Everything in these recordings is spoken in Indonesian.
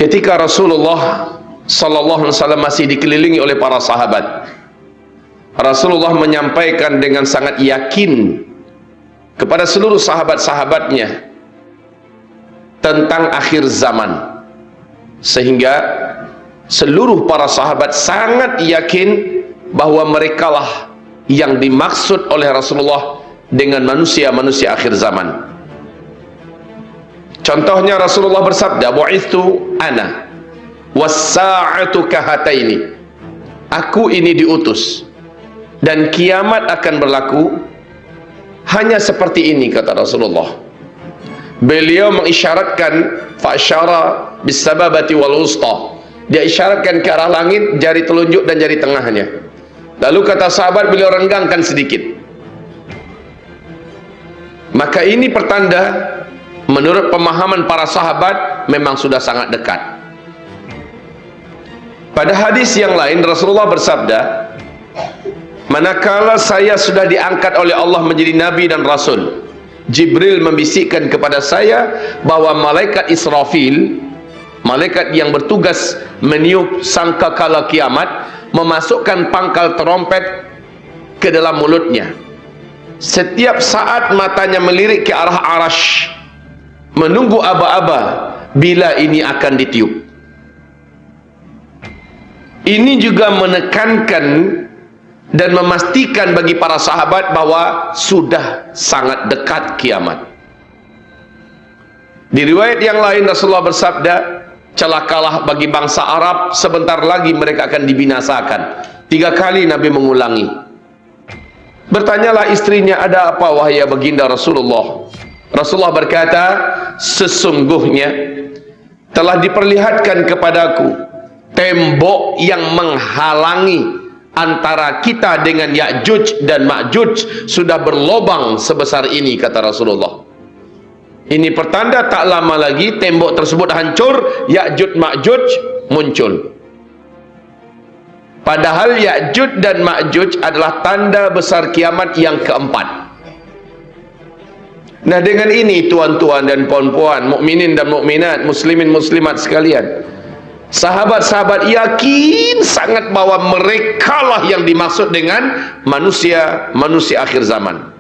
Ketika Rasulullah sallallahu alaihi wasallam masih dikelilingi oleh para sahabat, Rasulullah menyampaikan dengan sangat yakin kepada seluruh sahabat-sahabatnya tentang akhir zaman, sehingga seluruh para sahabat sangat yakin bahwa merekalah yang dimaksud oleh Rasulullah dengan manusia-manusia akhir zaman. Contohnya Rasulullah bersabda, "Bu'ithu ana was-sa'atu kahataini." Aku ini diutus dan kiamat akan berlaku hanya seperti ini, kata Rasulullah. Beliau mengisyaratkan fa'asyara bis-sababati wal wusta. Dia isyaratkan ke arah langit, jari telunjuk dan jari tengahnya. Lalu kata sahabat, beliau renggangkan sedikit. Maka ini pertanda, menurut pemahaman para sahabat, memang sudah sangat dekat. Pada hadis yang lain Rasulullah bersabda, manakala saya sudah diangkat oleh Allah menjadi nabi dan rasul, Jibril membisikkan kepada saya bahwa malaikat Israfil, malaikat yang bertugas meniup sangkakala kiamat, memasukkan pangkal terompet ke dalam mulutnya. Setiap saat matanya melirik ke arah Arasy, menunggu aba-aba bila ini akan ditiup. Ini juga menekankan dan memastikan bagi para sahabat bahwa sudah sangat dekat kiamat. Di riwayat yang lain Rasulullah bersabda, celakalah bagi bangsa Arab, sebentar lagi mereka akan dibinasakan. 3 kali Nabi mengulangi. Bertanyalah istrinya, ada apa wahai baginda Rasulullah? Rasulullah berkata, sesungguhnya telah diperlihatkan kepadaku tembok yang menghalangi antara kita dengan Ya'juj dan Ma'juj sudah berlobang sebesar ini, kata Rasulullah. Ini pertanda tak lama lagi tembok tersebut hancur, Ya'juj Ma'juj muncul. Padahal Ya'juj dan Ma'juj adalah tanda besar kiamat yang keempat. Nah, dengan ini tuan-tuan dan puan-puan, mukminin dan mukminat, muslimin muslimat sekalian, sahabat-sahabat yakin sangat bahwa merekalah yang dimaksud dengan manusia akhir zaman.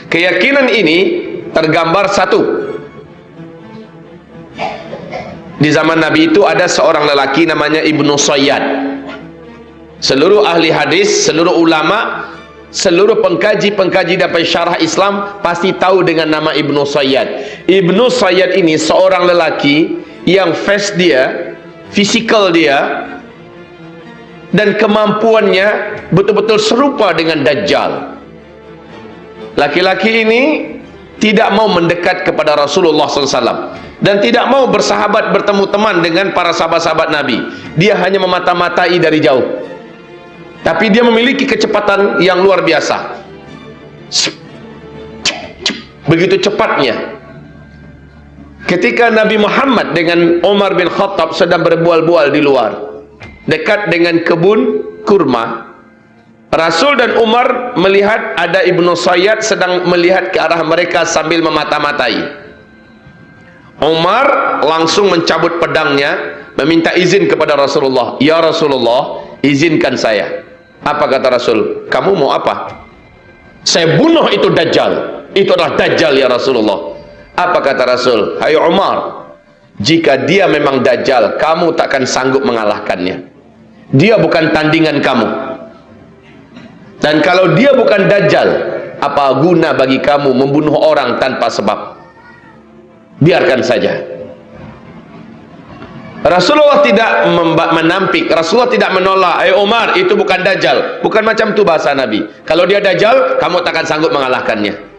Keyakinan ini tergambar satu. Di zaman Nabi itu ada seorang lelaki namanya Ibnu Sayyad. Seluruh ahli hadis, seluruh ulama, seluruh pengkaji dapat syarah Islam pasti tahu dengan nama Ibnu Sayyad. Ibnu Sayyad ini seorang lelaki yang face dia, fisikal dia dan kemampuannya betul-betul serupa dengan Dajjal. Laki-laki ini tidak mau mendekat kepada Rasulullah SAW dan tidak mau bersahabat, bertemu teman dengan para sahabat-sahabat Nabi. Dia hanya memata-matai dari jauh, tapi dia memiliki kecepatan yang luar biasa. Begitu cepatnya. Ketika Nabi Muhammad dengan Umar bin Khattab sedang berbual-bual di luar, dekat dengan kebun kurma, Rasul dan Umar melihat ada Ibnu Sayyad sedang melihat ke arah mereka sambil memata-matai. Umar langsung mencabut pedangnya, meminta izin kepada Rasulullah. Ya Rasulullah, izinkan saya. Apa kata Rasul? Kamu mau apa? Saya bunuh itu Dajjal. Itu adalah Dajjal ya Rasulullah. Apa kata Rasul? Hai Umar, jika dia memang Dajjal, kamu takkan sanggup mengalahkannya. Dia bukan tandingan kamu. Dan kalau dia bukan Dajjal, apa guna bagi kamu membunuh orang tanpa sebab? Biarkan saja. Rasulullah tidak menampik, Rasulullah tidak menolak. Umar, itu bukan Dajjal. Bukan macam itu bahasa Nabi. Kalau dia Dajjal, kamu takkan sanggup mengalahkannya.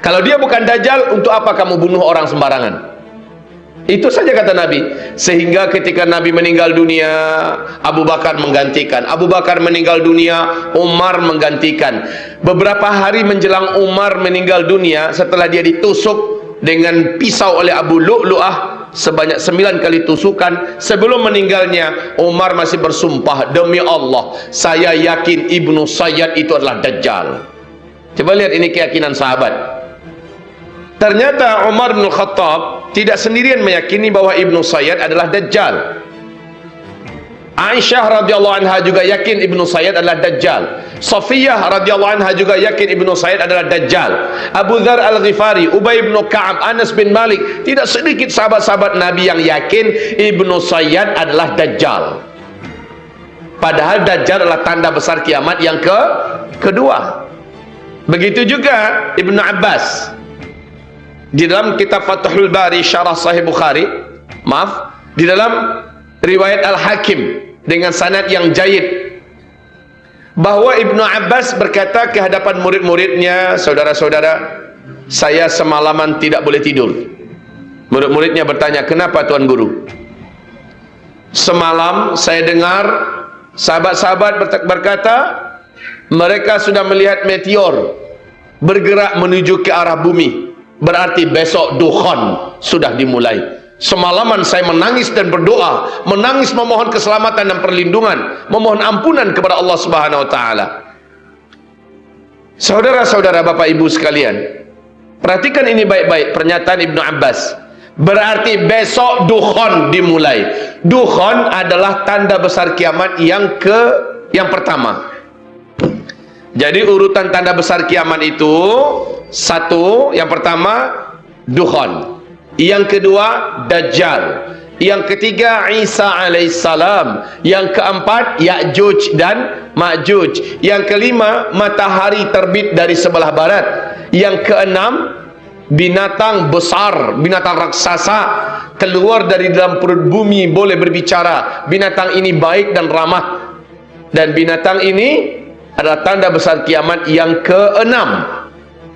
Kalau dia bukan Dajjal, untuk apa kamu bunuh orang sembarangan? Itu saja kata Nabi. Sehingga ketika Nabi meninggal dunia, Abu Bakar menggantikan. Abu Bakar meninggal dunia, Umar menggantikan. Beberapa hari menjelang Umar meninggal dunia, setelah dia ditusuk dengan pisau oleh Abu Lu'lu'ah sebanyak 9 kali tusukan, sebelum meninggalnya Umar masih bersumpah, demi Allah saya yakin Ibnu Sayyad itu adalah Dajjal. Coba lihat, ini keyakinan sahabat. Ternyata Umar bin Khattab tidak sendirian meyakini bahwa Ibnu Sayyad adalah Dajjal. Aisyah radhiyallahu anha juga yakin Ibnu Sayyad adalah Dajjal. Safiyah radhiyallahu anha juga yakin Ibnu Sayyad adalah Dajjal. Abu Dzar Al-Ghifari, Ubay bin Ka'ab, Anas bin Malik, tidak sedikit sahabat-sahabat Nabi yang yakin Ibnu Sayyad adalah Dajjal. Padahal Dajjal adalah tanda besar kiamat yang kedua. Begitu juga Ibnu Abbas di dalam kitab Fathul Bari Syarah Sahih Bukhari, di dalam riwayat Al-Hakim dengan sanad yang jayid, bahwa Ibnu Abbas berkata ke hadapan murid-muridnya, saudara-saudara, saya semalaman tidak boleh tidur. Murid-muridnya bertanya, kenapa Tuan Guru? Semalam saya dengar sahabat-sahabat berkata, mereka sudah melihat meteor bergerak menuju ke arah bumi, berarti besok dukhan sudah dimulai. Semalaman saya menangis dan berdoa, menangis memohon keselamatan dan perlindungan, memohon ampunan kepada Allah Subhanahu wa taala. Saudara-saudara, Bapak Ibu sekalian, perhatikan ini baik-baik pernyataan Ibnu Abbas. Berarti besok dukhan dimulai. Dukhan adalah tanda besar kiamat yang pertama. Jadi urutan tanda besar kiamat itu, satu, yang pertama dukhan, yang kedua Dajjal, yang ketiga Isa alaihissalam, yang keempat Ya'juj dan Ma'juj, yang kelima matahari terbit dari sebelah barat, yang keenam binatang besar, binatang raksasa keluar dari dalam perut bumi boleh berbicara. Binatang ini baik dan ramah, dan binatang ini adalah tanda besar kiamat yang keenam.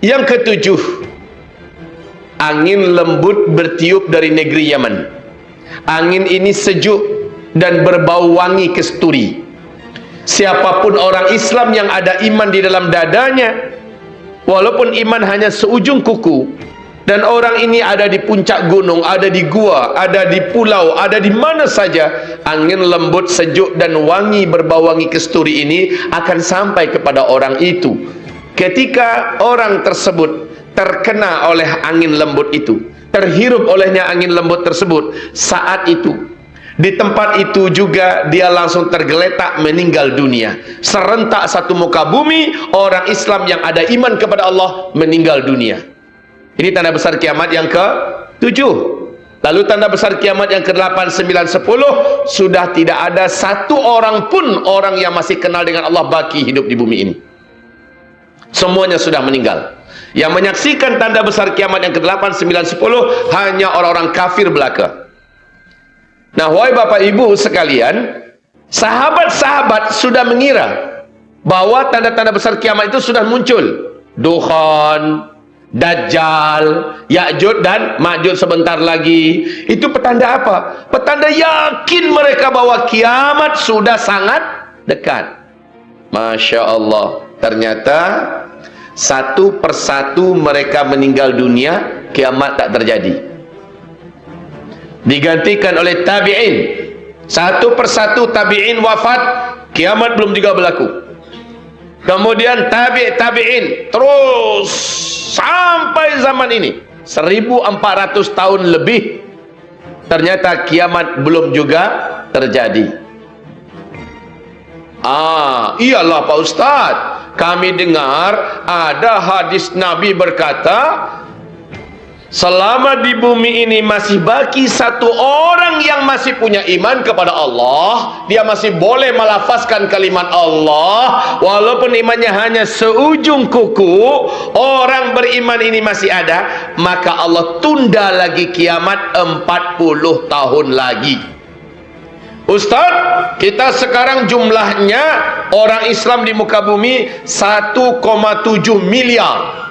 Yang ketujuh, angin lembut bertiup dari negeri Yaman. Angin ini sejuk dan berbau wangi kesturi. Siapapun orang Islam yang ada iman di dalam dadanya, walaupun iman hanya seujung kuku, dan orang ini ada di puncak gunung, ada di gua, ada di pulau, ada di mana saja, angin lembut, sejuk dan wangi, berbau wangi kesturi ini akan sampai kepada orang itu. Ketika orang tersebut terkena oleh angin lembut itu, terhirup olehnya angin lembut tersebut, saat itu di tempat itu juga dia langsung tergeletak meninggal dunia. Serentak satu muka bumi, orang Islam yang ada iman kepada Allah meninggal dunia. Ini tanda besar kiamat yang ke-7. Lalu tanda besar kiamat yang ke-8, 9, 10, sudah tidak ada satu orang pun orang yang masih kenal dengan Allah baki hidup di bumi ini. Semuanya sudah meninggal. Yang menyaksikan tanda besar kiamat yang ke-8, 9, 10 hanya orang-orang kafir belaka. Nah, wahai Bapak Ibu sekalian, sahabat-sahabat sudah mengira bahwa tanda-tanda besar kiamat itu sudah muncul. Dukhan, Dajjal, Ya'juj dan Ma'juj sebentar lagi. Itu petanda apa? Petanda yakin mereka bahwa kiamat sudah sangat dekat. Masya Allah. Ternyata satu persatu mereka meninggal dunia, kiamat tak terjadi. Digantikan oleh tabi'in. Satu persatu tabi'in wafat, kiamat belum juga berlaku. Kemudian tabi'in terus sampai zaman ini 1400 tahun lebih, ternyata kiamat belum juga terjadi. Iyalah Pak Ustadz, kami dengar ada hadis Nabi berkata, selama di bumi ini masih baki satu orang yang masih punya iman kepada Allah, dia masih boleh melafazkan kalimat Allah walaupun imannya hanya seujung kuku. Orang beriman ini masih ada, maka Allah tunda lagi kiamat 40 tahun lagi. Ustaz, kita sekarang jumlahnya orang Islam di muka bumi 1,7 miliar.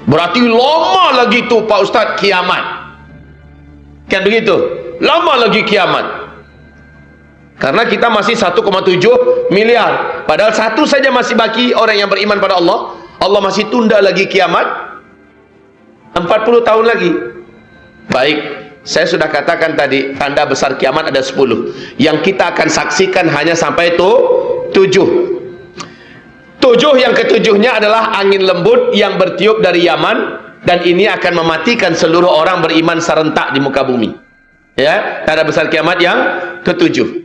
Berarti lama lagi tu Pak Ustaz kiamat. Kan begitu? Lama lagi kiamat. Karena kita masih 1,7 miliar. Padahal satu saja masih baki orang yang beriman pada Allah. Allah masih tunda lagi kiamat 40 tahun lagi. Baik, saya sudah katakan tadi tanda besar kiamat ada 10. Yang kita akan saksikan hanya sampai itu 7. Yang ketujuhnya adalah angin lembut yang bertiup dari Yaman. dan ini akan mematikan seluruh orang beriman serentak di muka bumi. Ya, tanda besar kiamat yang ketujuh.